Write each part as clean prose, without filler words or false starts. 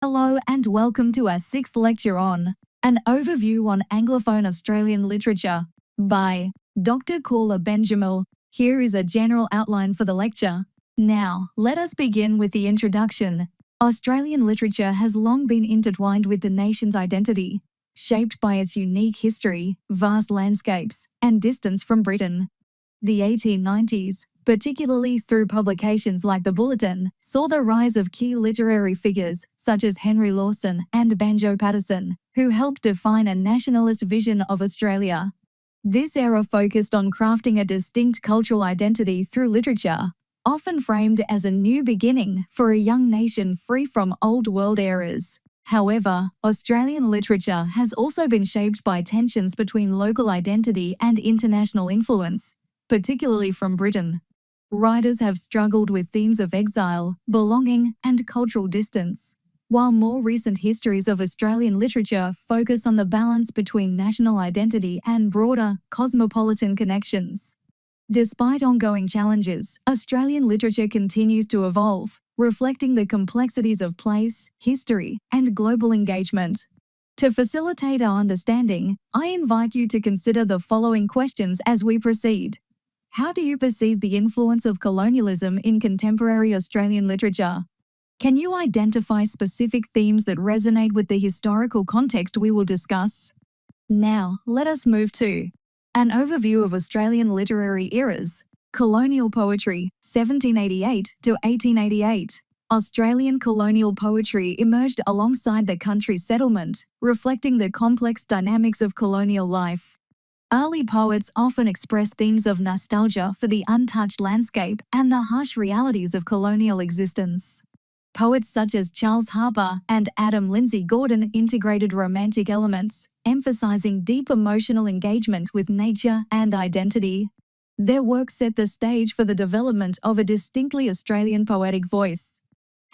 Hello and welcome to our sixth lecture on An Overview on Anglophone Australian Literature by Dr. Carla Benjamin. Here is a general outline for the lecture. Now, let us begin with the introduction. Australian literature has long been intertwined with the nation's identity, shaped by its unique history, vast landscapes, and distance from Britain. The 1890s, particularly through publications like The Bulletin, saw the rise of key literary figures such as Henry Lawson and Banjo Paterson, who helped define a nationalist vision of Australia. This era focused on crafting a distinct cultural identity through literature, often framed as a new beginning for a young nation free from old world eras. However, Australian literature has also been shaped by tensions between local identity and international influence, particularly from Britain. Writers have struggled with themes of exile, belonging, and cultural distance, while more recent histories of Australian literature focus on the balance between national identity and broader, cosmopolitan connections. Despite ongoing challenges, Australian literature continues to evolve, reflecting the complexities of place, history, and global engagement. To facilitate our understanding, I invite you to consider the following questions as we proceed. How do you perceive the influence of colonialism in contemporary Australian literature? Can you identify specific themes that resonate with the historical context we will discuss? Now, let us move to an overview of Australian literary eras. Colonial poetry, 1788 to 1888. Australian colonial poetry emerged alongside the country's settlement, reflecting the complex dynamics of colonial life. Early poets often express themes of nostalgia for the untouched landscape and the harsh realities of colonial existence. Poets such as Charles Harper and Adam Lindsay Gordon integrated romantic elements, emphasizing deep emotional engagement with nature and identity. Their work set the stage for the development of a distinctly Australian poetic voice.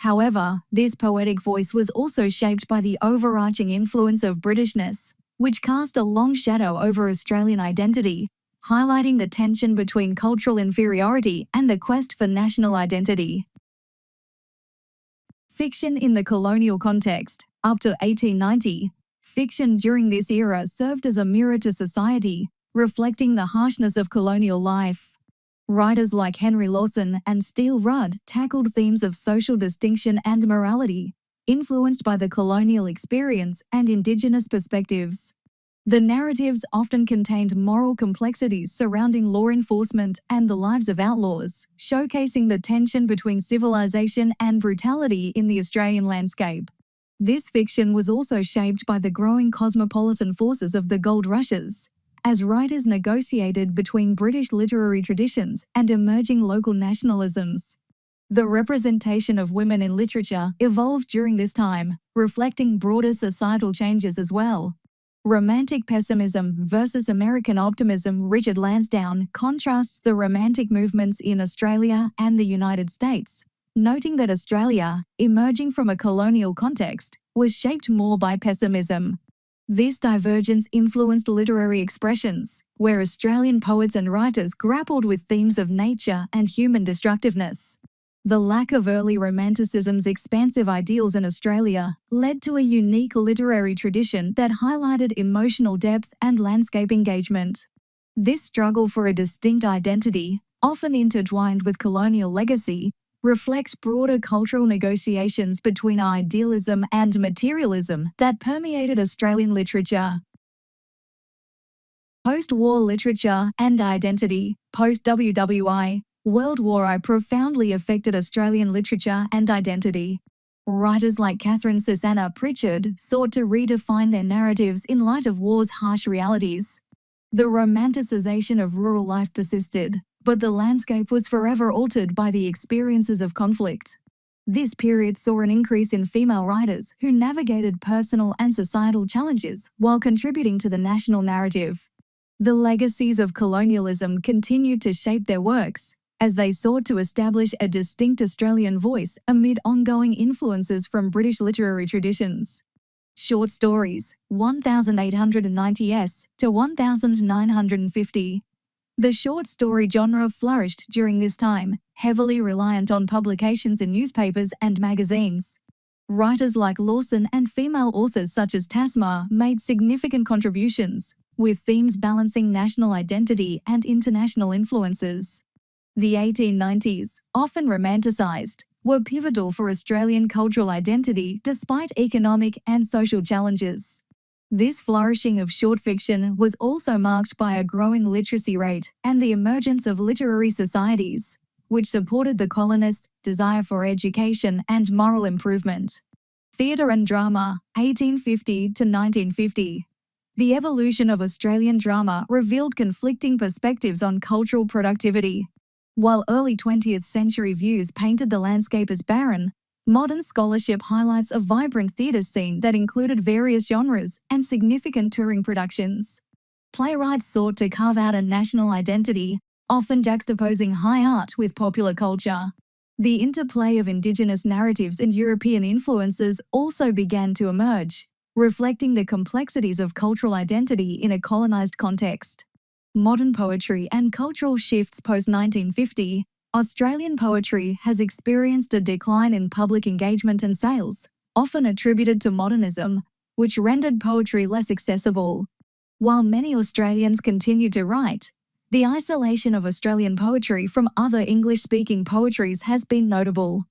However, this poetic voice was also shaped by the overarching influence of Britishness, which cast a long shadow over Australian identity, highlighting the tension between cultural inferiority and the quest for national identity. Fiction in the colonial context. Up to 1890, fiction during this era served as a mirror to society, reflecting the harshness of colonial life. Writers like Henry Lawson and Steele Rudd tackled themes of social distinction and morality, influenced by the colonial experience and Indigenous perspectives. The narratives often contained moral complexities surrounding law enforcement and the lives of outlaws, showcasing the tension between civilization and brutality in the Australian landscape. This fiction was also shaped by the growing cosmopolitan forces of the gold rushes, as writers negotiated between British literary traditions and emerging local nationalisms. The representation of women in literature evolved during this time, reflecting broader societal changes as well. Romantic pessimism versus American optimism. Richard Lansdowne contrasts the Romantic movements in Australia and the United States, noting that Australia, emerging from a colonial context, was shaped more by pessimism. This divergence influenced literary expressions, where Australian poets and writers grappled with themes of nature and human destructiveness. The lack of early Romanticism's expansive ideals in Australia led to a unique literary tradition that highlighted emotional depth and landscape engagement. This struggle for a distinct identity, often intertwined with colonial legacy, reflects broader cultural negotiations between idealism and materialism that permeated Australian literature. Post-war literature and identity. Post-WWI World War I profoundly affected Australian literature and identity. Writers like Catherine Susanna Pritchard sought to redefine their narratives in light of war's harsh realities. The romanticization of rural life persisted, but the landscape was forever altered by the experiences of conflict. This period saw an increase in female writers who navigated personal and societal challenges while contributing to the national narrative. The legacies of colonialism continued to shape their works, as they sought to establish a distinct Australian voice amid ongoing influences from British literary traditions. Short stories, 1890s to 1950. The short story genre flourished during this time, heavily reliant on publications in newspapers and magazines. Writers like Lawson and female authors such as Tasma made significant contributions, with themes balancing national identity and international influences. The 1890s, often romanticised, were pivotal for Australian cultural identity despite economic and social challenges. This flourishing of short fiction was also marked by a growing literacy rate and the emergence of literary societies, which supported the colonists' desire for education and moral improvement. Theatre and drama, 1850 to 1950. The evolution of Australian drama revealed conflicting perspectives on cultural productivity. While early 20th century views painted the landscape as barren, modern scholarship highlights a vibrant theatre scene that included various genres and significant touring productions. Playwrights sought to carve out a national identity, often juxtaposing high art with popular culture. The interplay of Indigenous narratives and European influences also began to emerge, reflecting the complexities of cultural identity in a colonized context. Modern poetry and cultural shifts post-1950. Australian poetry has experienced a decline in public engagement and sales, often attributed to modernism, which rendered poetry less accessible. While many Australians continue to write, the isolation of Australian poetry from other English-speaking poetries has been notable.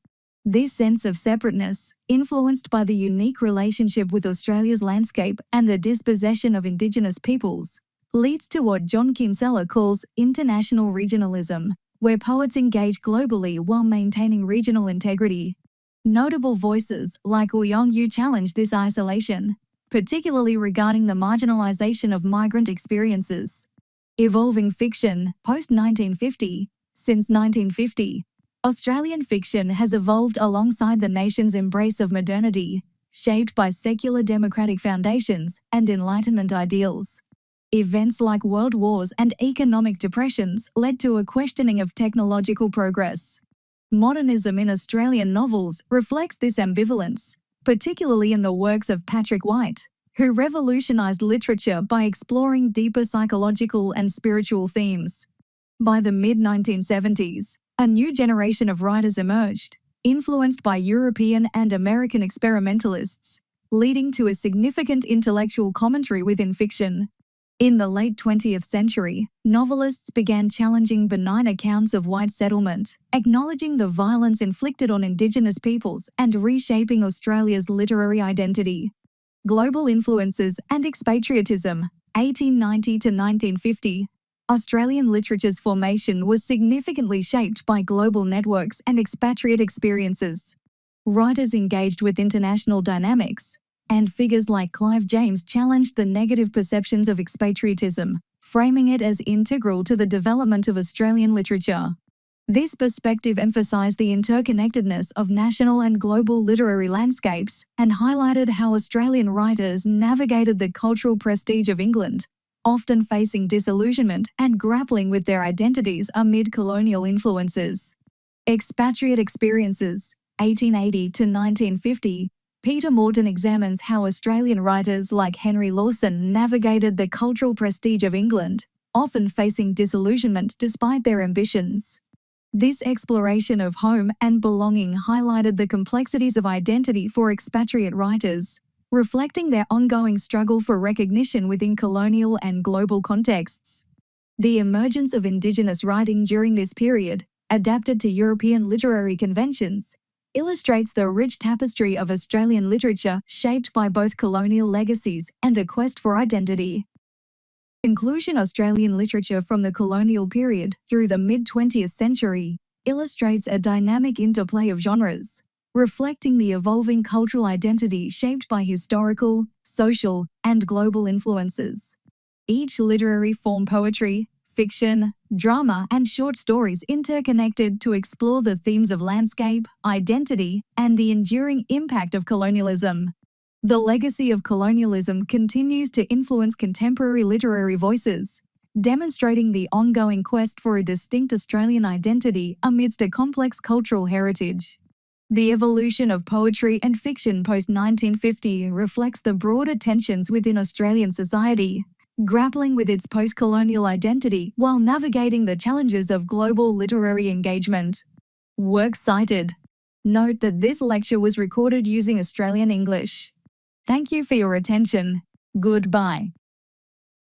This sense of separateness, influenced by the unique relationship with Australia's landscape and the dispossession of Indigenous peoples, leads to what John Kinsella calls international regionalism, where poets engage globally while maintaining regional integrity. Notable voices like Uyong challenge this isolation, particularly regarding the marginalization of migrant experiences. Evolving fiction, post-1950. Since 1950, Australian fiction has evolved alongside the nation's embrace of modernity, shaped by secular democratic foundations and Enlightenment ideals. Events like world wars and economic depressions led to a questioning of technological progress. Modernism in Australian novels reflects this ambivalence, particularly in the works of Patrick White, who revolutionized literature by exploring deeper psychological and spiritual themes. By the mid-1970s, a new generation of writers emerged, influenced by European and American experimentalists, leading to a significant intellectual commentary within fiction. In the late 20th century, novelists began challenging benign accounts of white settlement, acknowledging the violence inflicted on Indigenous peoples and reshaping Australia's literary identity. Global influences and expatriatism, 1890 to 1950. Australian literature's formation was significantly shaped by global networks and expatriate experiences. Writers engaged with international dynamics, and figures like Clive James challenged the negative perceptions of expatriatism, framing it as integral to the development of Australian literature. This perspective emphasised the interconnectedness of national and global literary landscapes and highlighted how Australian writers navigated the cultural prestige of England, often facing disillusionment and grappling with their identities amid colonial influences. Expatriate experiences, 1880 to 1950. Peter Morton examines how Australian writers like Henry Lawson navigated the cultural prestige of England, often facing disillusionment despite their ambitions. This exploration of home and belonging highlighted the complexities of identity for expatriate writers, reflecting their ongoing struggle for recognition within colonial and global contexts. The emergence of Indigenous writing during this period, adapted to European literary conventions, illustrates the rich tapestry of Australian literature shaped by both colonial legacies and a quest for identity. Inclusion Australian literature from the colonial period through the mid-20th century illustrates a dynamic interplay of genres, reflecting the evolving cultural identity shaped by historical, social, and global influences. Each literary form, poetry, fiction, drama, and short stories, interconnected to explore the themes of landscape, identity, and the enduring impact of colonialism. The legacy of colonialism continues to influence contemporary literary voices, demonstrating the ongoing quest for a distinct Australian identity amidst a complex cultural heritage. The evolution of poetry and fiction post-1950 reflects the broader tensions within Australian society, grappling with its post-colonial identity while navigating the challenges of global literary engagement. Works cited: Note that this lecture was recorded using Australian English. Thank you for your attention. Goodbye.